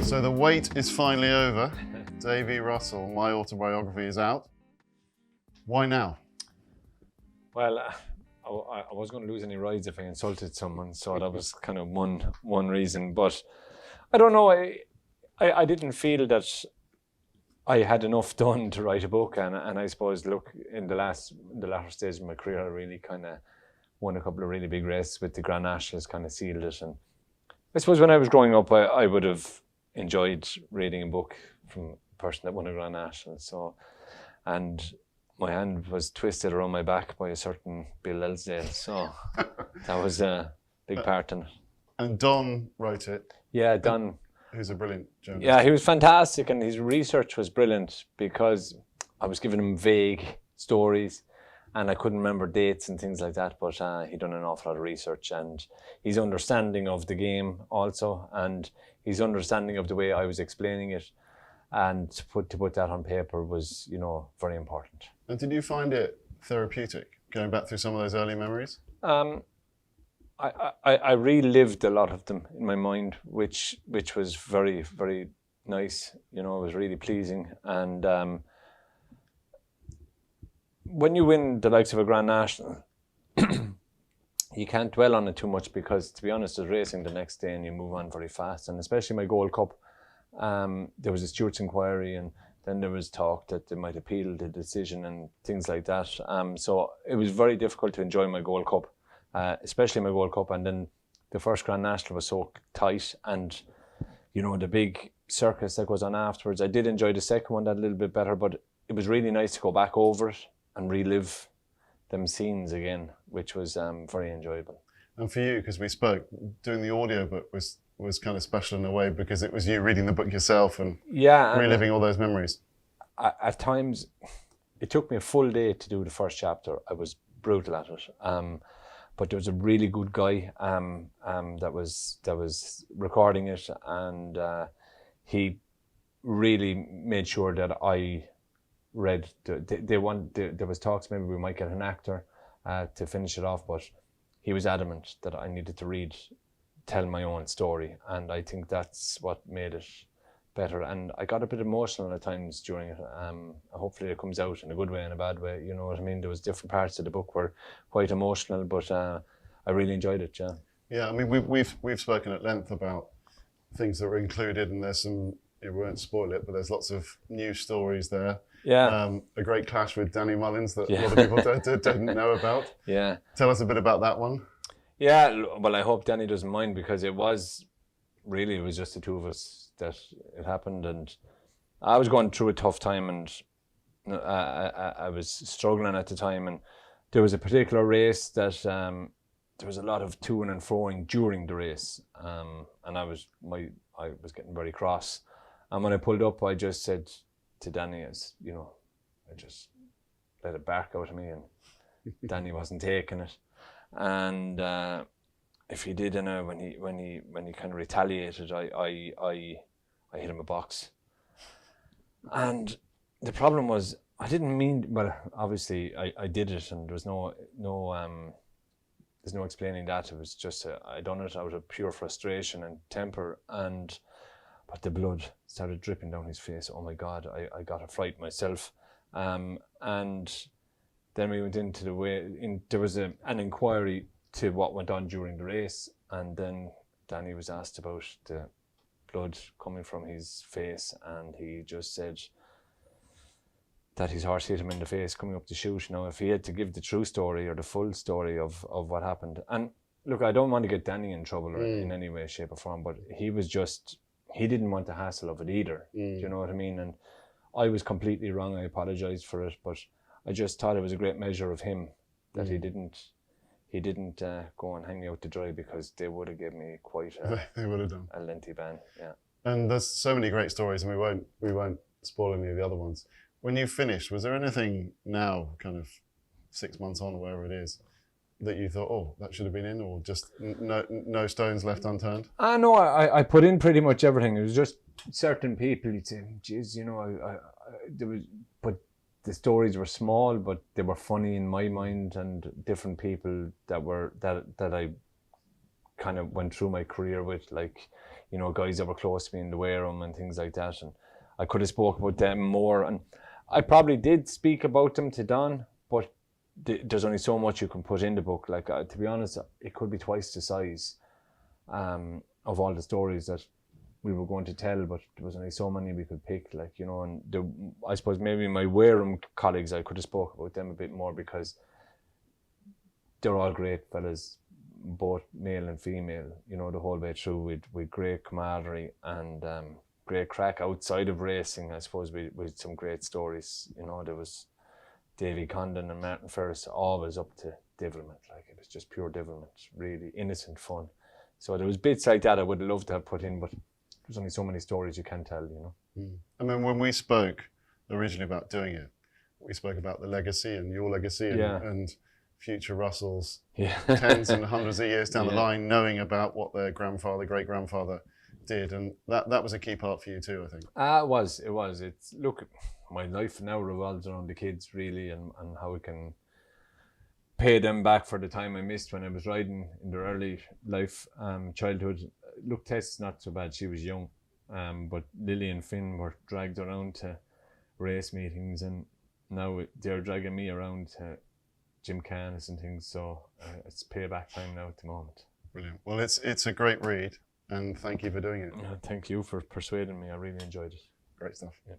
So the wait is finally over. Davy Russell, my autobiography is out. Why now? Well, I was going to lose any rides if I insulted someone, so that was kind of one reason. But I don't know. I didn't feel that I had enough done to write a book, and I suppose, look, in the latter stage of my career, I really kind of won a couple of really big races with the Grand Nationals, kind of sealed it. And I suppose when I was growing up, I would have enjoyed reading a book from a person that won a Grand National. So, and my hand was twisted around my back by a certain Bill Esdaile, so that was a big part in it. And Don wrote it. Yeah, Don. Who's a brilliant journalist. Yeah, he was fantastic, and his research was brilliant because I was giving him vague stories and I couldn't remember dates and things like that, but he'd done an awful lot of research, and his understanding of the game also, and his understanding of the way I was explaining it, and to put that on paper was, you know, very important. And did you find it therapeutic, going back through some of those early memories? I relived a lot of them in my mind, which was very, very nice. You know, it was really pleasing. And when you win the likes of a Grand National, you can't dwell on it too much because, to be honest, there's racing the next day and you move on very fast. And especially my Gold Cup, there was a Stewart's inquiry, and then there was talk that they might appeal the decision and things like that. So it was very difficult to enjoy my Gold Cup. Especially my World Cup, and then the first Grand National was so tight, and you know, the big circus that goes on afterwards. I did enjoy the second one that a little bit better, but it was really nice to go back over it and relive them scenes again, which was very enjoyable. And for you, because we spoke, doing the audiobook was kind of special in a way, because it was you reading the book yourself and reliving all those memories. At times, it took me a full day to do the first chapter. I was brutal at it. But there was a really good guy that was recording it, and he really made sure that I read. There was talks maybe we might get an actor to finish it off, but he was adamant that I needed to tell my own story, and I think that's what made it better. And I got a bit emotional at times during it. Hopefully it comes out in a good way and a bad way, you know what I mean? There was different parts of the book were quite emotional, but I really enjoyed it, yeah. Yeah, I mean, we've spoken at length about things that were included, and there's some, we won't spoil it, but there's lots of news stories there. Yeah. A great clash with Danny Mullins that a lot of people didn't know about. Yeah. Tell us a bit about that one. Yeah, well, I hope Danny doesn't mind, because it was just the two of us that it happened, and I was going through a tough time, and I was struggling at the time, and there was a particular race that there was a lot of toing and froing during the race, and I was getting very cross, and when I pulled up, I just said to Danny, as you know, I just let it bark out of me, and Danny wasn't taking it, and if he did, when he kind of retaliated, I hit him a box. And the problem was, I didn't mean, well, obviously I did it, and there was there's no explaining that. It was just I done it out of pure frustration and temper, but the blood started dripping down his face. Oh my God, I got a fright myself. And then we went into there was an inquiry to what went on during the race, and then Danny was asked about the blood coming from his face, and he just said that his horse hit him in the face coming up the chute. Now, if he had to give the true story or the full story of what happened, and look, I don't want to get Danny in trouble or in any way, shape or form, but he didn't want the hassle of it either. Do you know what I mean? And I was completely wrong. I apologized for it, but I just thought it was a great measure of him that he didn't go and hang me out to dry, because they would have given me quite they would have done a lengthy ban. Yeah. And there's so many great stories, and we won't spoil any of the other ones. When you finished, was there anything now, kind of 6 months on or wherever it is, that you thought, oh, that should have been in, or just no stones left unturned? No, I put in pretty much everything. It was just certain people, you'd say, geez, you know, there was, but the stories were small, but they were funny in my mind, and different people that I kind of went through my career with, like, you know, guys that were close to me in the weigh room and things like that, and I could have spoke about them more, and I probably did speak about them to Don, but there's only so much you can put in the book. Like, to be honest, it could be twice the size of all the stories that we were going to tell, but there was only so many we could pick, like, you know. And I suppose maybe my weigh room colleagues, I could have spoke about them a bit more, because they're all great fellas, both male and female, you know, the whole way through, with great camaraderie and great crack outside of racing, I suppose, with some great stories. You know, there was Davy Condon and Martin Ferris, always up to devilment. Like, it was just pure devilment, really innocent fun. So there was bits like that I would love to have put in, but there's only so many stories you can tell, you know. And then when we spoke originally about doing it, we spoke about the legacy and your legacy and future Russells, tens and hundreds of years down the line, knowing about what their grandfather, great-grandfather did, and that was a key part for you too, I think. It was. It's, look, my life now revolves around the kids, really, and how we can pay them back for the time I missed when I was riding in their early life, childhood. Look, Tess, not so bad, she was young, but Lily and Finn were dragged around to race meetings, and now they're dragging me around to gymkhana and things, so it's payback time now at the moment. Brilliant. Well, it's a great read, and thank you for doing it. Thank you for persuading me. I really enjoyed it. Great stuff. Yeah.